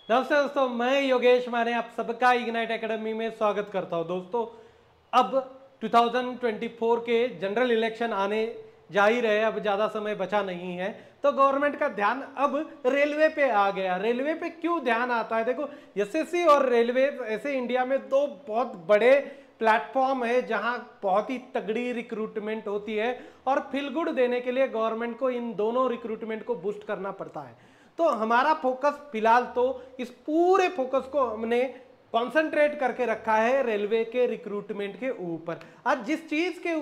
नमस्ते दोस्तों, मैं योगेश माने आप सबका इग्नाइट एकेडमी में स्वागत करता हूं। दोस्तों, अब 2024 के जनरल इलेक्शन आने जा ही रहे, अब ज़्यादा समय बचा नहीं है, तो गवर्नमेंट का ध्यान अब रेलवे पे आ गया। रेलवे पे क्यों ध्यान आता है? देखो, एसएससी और रेलवे ऐसे इंडिया में दो बहुत बड़े प्लेटफॉर्म है जहां बहुत ही तगड़ी रिक्रूटमेंट होती है और फील गुड देने के लिए गवर्नमेंट को इन दोनों रिक्रूटमेंट को बूस्ट करना पड़ता है। तो हमारा फोकस फिलहाल तो इस पूरे फोकस को हमने कंसंट्रेट करके रखा है रेलवे के रिक्रूटमेंट के ऊपर। आज जिस चीज के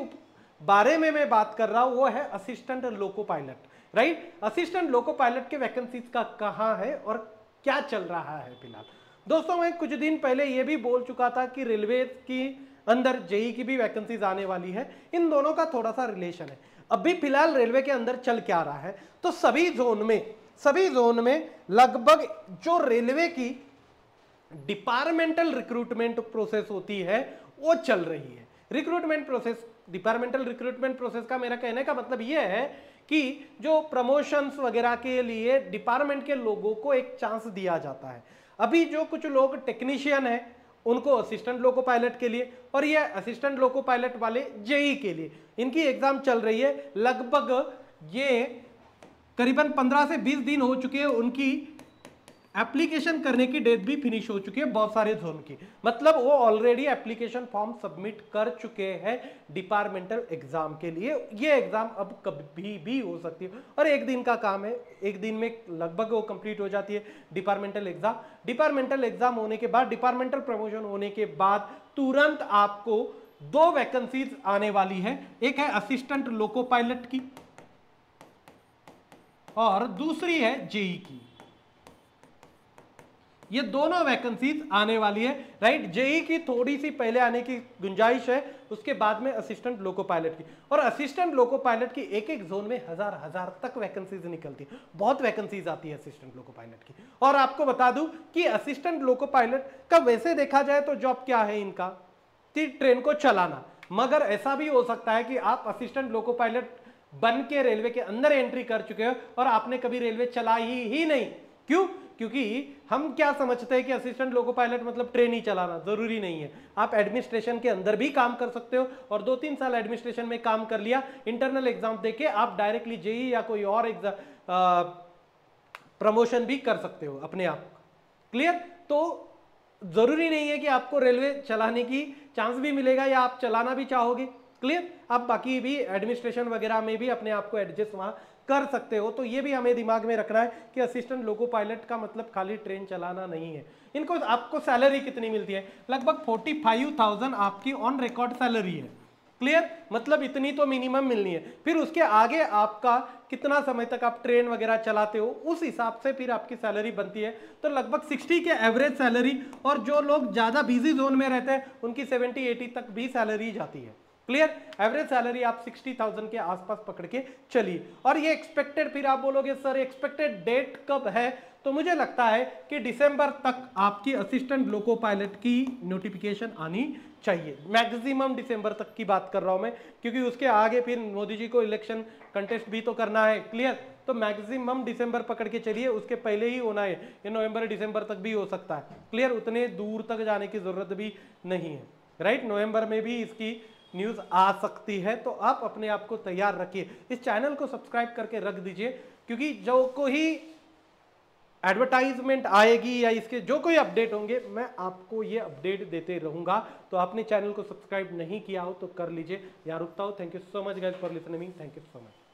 बारे में मैं बात कर रहा हूं वो है assistant loco pilot, right. Assistant loco pilot के वैकेंसीज का कहां है और क्या चल रहा है फिलहाल। दोस्तों, मैं कुछ दिन पहले यह भी बोल चुका था कि रेलवे की अंदर जेई की भी वैकेंसीज आने वाली है। इन दोनों का थोड़ा सा रिलेशन है। अभी फिलहाल रेलवे के अंदर चल क्या रहा है, तो सभी जोन में लगभग जो रेलवे की डिपार्टमेंटल रिक्रूटमेंट प्रोसेस होती है वो चल रही है। Recruitment process, departmental recruitment process का मेरा कहने का मतलब यह है कि जो प्रमोशंस वगैरह के लिए डिपार्टमेंट के लोगों को एक चांस दिया जाता है। अभी जो कुछ लोग टेक्नीशियन है उनको असिस्टेंट लोको पायलट के लिए, और ये असिस्टेंट लोको पायलट वाले जेई के लिए इनकी एग्जाम चल रही है। लगभग ये करीबन 15 से 20 दिन हो चुके हैं, उनकी एप्लीकेशन करने की डेट भी फिनिश हो चुकी है बहुत सारे जोन की। मतलब वो ऑलरेडी एप्लीकेशन फॉर्म सबमिट कर चुके हैं डिपार्टमेंटल एग्जाम के लिए। ये एग्जाम अब कभी भी हो सकती है और एक दिन का काम है, एक दिन में लगभग वो कंप्लीट हो जाती है डिपार्टमेंटल एग्जाम। डिपार्टमेंटल एग्जाम होने के बाद, डिपार्टमेंटल प्रमोशन होने के बाद तुरंत आपको दो वैकेंसीज आने वाली है। एक है असिस्टेंट लोको पायलट की और दूसरी है जेई की। ये दोनों वैकेंसीज आने वाली है, राइट। जेई की थोड़ी सी पहले आने की गुंजाइश है, उसके बाद में असिस्टेंट लोको पायलट की। और असिस्टेंट लोको पायलट की एक एक जोन में हजार तक वैकेंसीज निकलती है, बहुत वैकेंसीज आती है असिस्टेंट लोको पायलट की। और आपको बता दूं कि असिस्टेंट लोको पायलट का वैसे देखा जाए तो जॉब क्या है इनका, ट्रेन को चलाना। मगर ऐसा भी हो सकता है कि आप असिस्टेंट लोको पायलट बन के रेलवे के अंदर एंट्री कर चुके हो और आपने कभी रेलवे चलाई ही नहीं। क्यों? क्योंकि हम क्या समझते हैं कि असिस्टेंट लोको पायलट मतलब ट्रेन ही चलाना। जरूरी नहीं है, आप एडमिनिस्ट्रेशन के अंदर भी काम कर सकते हो और 2-3 साल एडमिनिस्ट्रेशन में काम कर लिया, इंटरनल एग्जाम देके आप डायरेक्टली जेई या कोई और एग्जाम प्रमोशन भी कर सकते हो अपने आप। क्लियर? तो जरूरी नहीं है कि आपको रेलवे चलाने की चांस भी मिलेगा या आप चलाना भी चाहोगे। क्लियर? आप बाकी भी एडमिनिस्ट्रेशन वगैरह में भी अपने आप को एडजस्ट वहां कर सकते हो। तो ये भी हमें दिमाग में रखना है कि असिस्टेंट लोको पायलट का मतलब खाली ट्रेन चलाना नहीं है। इनको आपको सैलरी कितनी मिलती है? लगभग 45,000 आपकी ऑन रिकॉर्ड सैलरी है। क्लियर? मतलब इतनी तो मिनिमम मिलनी है। फिर उसके आगे आपका कितना समय तक आप ट्रेन वगैरह चलाते हो उस हिसाब से फिर आपकी सैलरी बनती है। तो लगभग 60 के एवरेज सैलरी, और जो लोग ज्यादा बिजी जोन में रहते हैं उनकी 70-80 तक भी सैलरी जाती है। क्लियर? एवरेज सैलरी आप 60,000 के आसपास पकड़ के चलिए। और ये एक्सपेक्टेड, फिर आप बोलोगे सर एक्सपेक्टेड डेट कब है, तो मुझे लगता है कि दिसंबर तक आपकी असिस्टेंट लोको पायलट की नोटिफिकेशन आनी चाहिए। मैक्सिमम दिसंबर तक की बात कर रहा हूं मैं, क्योंकि उसके आगे फिर मोदी जी को इलेक्शन कंटेस्ट भी तो करना है। क्लियर? तो मैक्सिमम दिसंबर पकड़ के चलिए, उसके पहले ही होना है। ये नवंबर दिसंबर तक भी हो सकता है। क्लियर? उतने दूर तक जाने की जरूरत भी नहीं है, राइट। नवंबर में भी इसकी न्यूज आ सकती है, तो आप अपने आप को तैयार रखिए। इस चैनल को सब्सक्राइब करके रख दीजिए, क्योंकि जो कोई एडवर्टाइजमेंट आएगी या इसके जो कोई अपडेट होंगे मैं आपको ये अपडेट देते रहूंगा। तो आपने चैनल को सब्सक्राइब नहीं किया हो तो कर लीजिए। यहाँ रुकता हूं। Thank you so much guys for listening. Thank you so much.